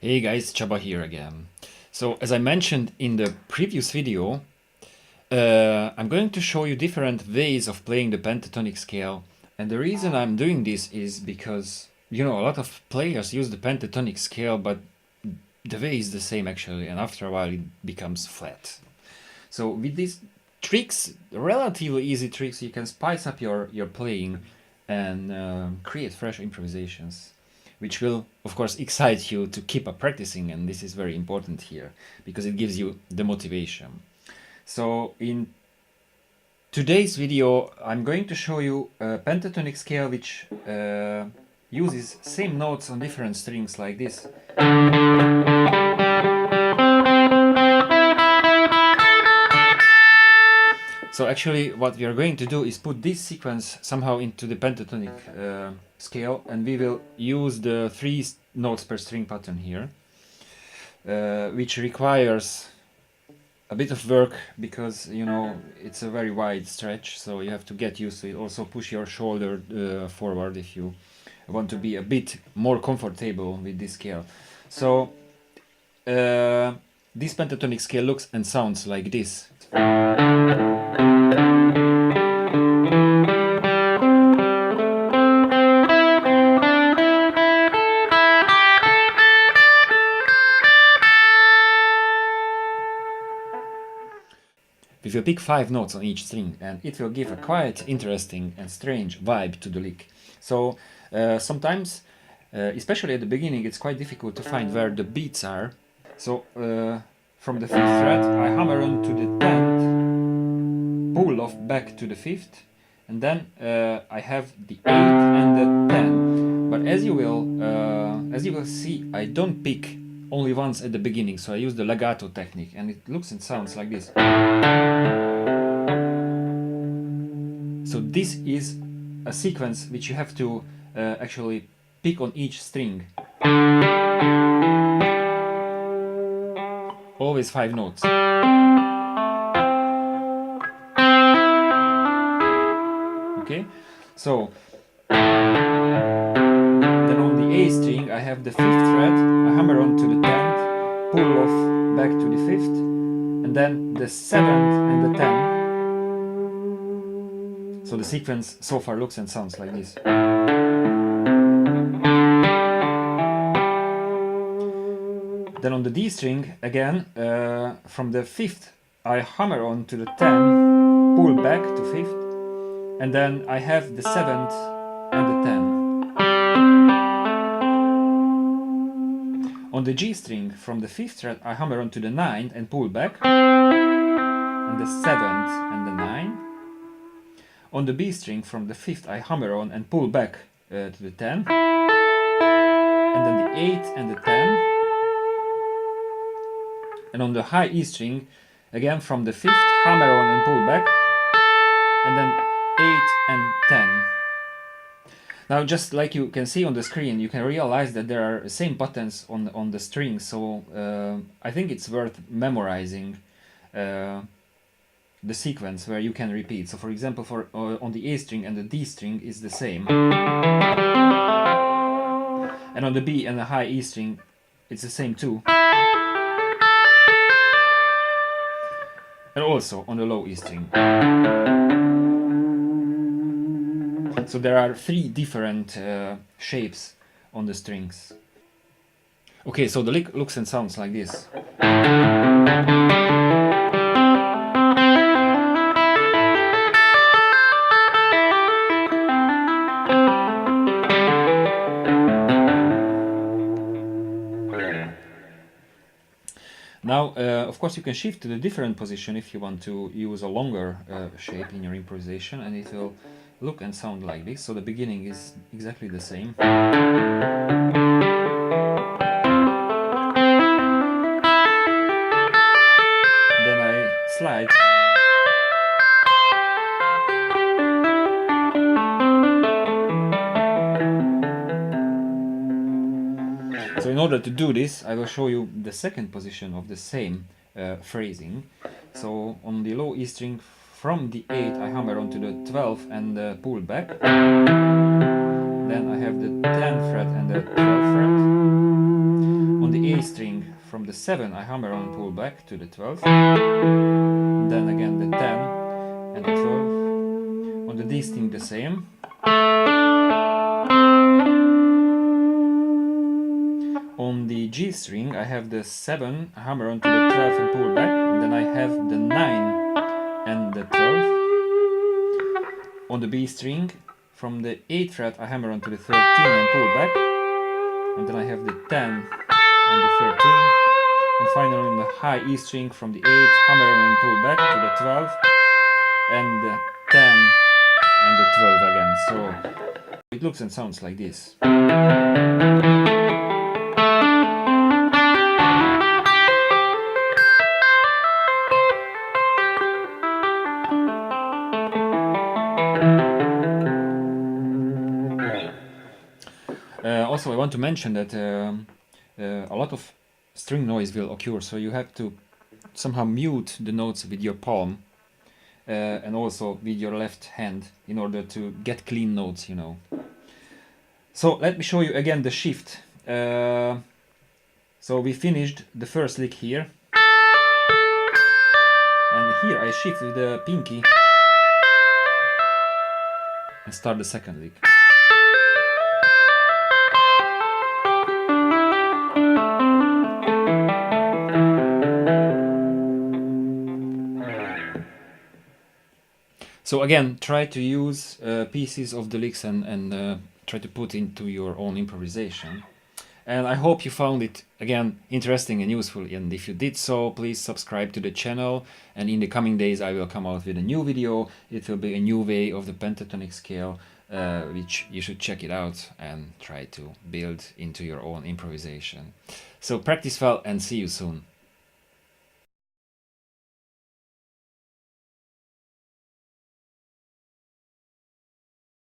Hey guys, Chaba here again. So as I mentioned in the previous video, I'm going to show you different ways of playing the pentatonic scale. And the reason I'm doing this is because, a lot of players use the pentatonic scale, but the way is the same actually, and after a while it becomes flat. So with these tricks, relatively easy tricks, you can spice up your playing and create fresh improvisations, which will of course excite you to keep up practicing, and this is very important here because it gives you the motivation. So in today's video I'm going to show you a pentatonic scale which uses same notes on different strings like this. So actually what we are going to do is put this sequence somehow into the pentatonic scale, and we will use the 3 notes per string pattern here, which requires a bit of work because it's a very wide stretch, so you have to get used to it. Also push your shoulder forward if you want to be a bit more comfortable with this scale. So this pentatonic scale looks and sounds like this. We will pick 5 notes on each string, and it will give a quite interesting and strange vibe to the lick. So sometimes, especially at the beginning, it's quite difficult to find where the beats are. So from the 5th fret I hammer on to the 10th, pull off back to the 5th, and then I have the 8th and the 10th. But as you will see, I don't pick only once at the beginning, so I use the legato technique, and it looks and sounds like this. So this is a sequence which you have to actually pick on each string. Always 5 notes. Okay, so then on the A string I have the 5th fret, I hammer on to the 10th, pull off back to the 5th, and then the 7th and the 10th. So the sequence so far looks and sounds like this. Then on the D string, again, from the 5th I hammer on to the 10, pull back to 5th, and then I have the 7th and the 10. On the G string, from the 5th fret I hammer on to the 9th and pull back, and the 7th and the 9. On the B string, from the 5th I hammer on and pull back to the 10, and then the 8th and the 10. And on the high E string, again from the 5th, hammer on and pull back, and then 8 and 10. Now, just like you can see on the screen, you can realize that there are same patterns on the strings, so I think it's worth memorizing the sequence where you can repeat. So for example, on the A string and the D string is the same. And on the B and the high E string, it's the same too. And also on the low E string. So there are 3 different shapes on the strings. Okay, so the lick looks and sounds like this. Now, of course, you can shift to the different position if you want to use a longer shape in your improvisation, and it will look and sound like this. So the beginning is exactly the same. Then I slide. So in order to do this, I will show you the second position of the same phrasing. So on the low E string, from the 8 I hammer onto the 12 and pull back. Then I have the 10th fret and the 12th fret. On the A string from the 7 I hammer on and pull back to the 12th, then again the 10 and the 12. On the D string the same. On the G string I have the 7, I hammer on to the 12 and pull back, and then I have the 9 and the 12. On the B string, from the 8th fret I hammer on to the 13 and pull back, and then I have the 10 and the 13. And finally on the high E string, from the 8, hammer on and pull back to the 12, and the 10 and the 12 again. So it looks and sounds like this. Also, I want to mention that a lot of string noise will occur, so you have to somehow mute the notes with your palm and also with your left hand in order to get clean notes, you know. So let me show you again the shift. So we finished the first lick here, and here I shift with the pinky and start the second lick. So again, try to use pieces of the licks and try to put into your own improvisation. And I hope you found it, again, interesting and useful. And if you did so, please subscribe to the channel. And in the coming days, I will come out with a new video. It will be a new way of the pentatonic scale, which you should check it out and try to build into your own improvisation. So practice well and see you soon.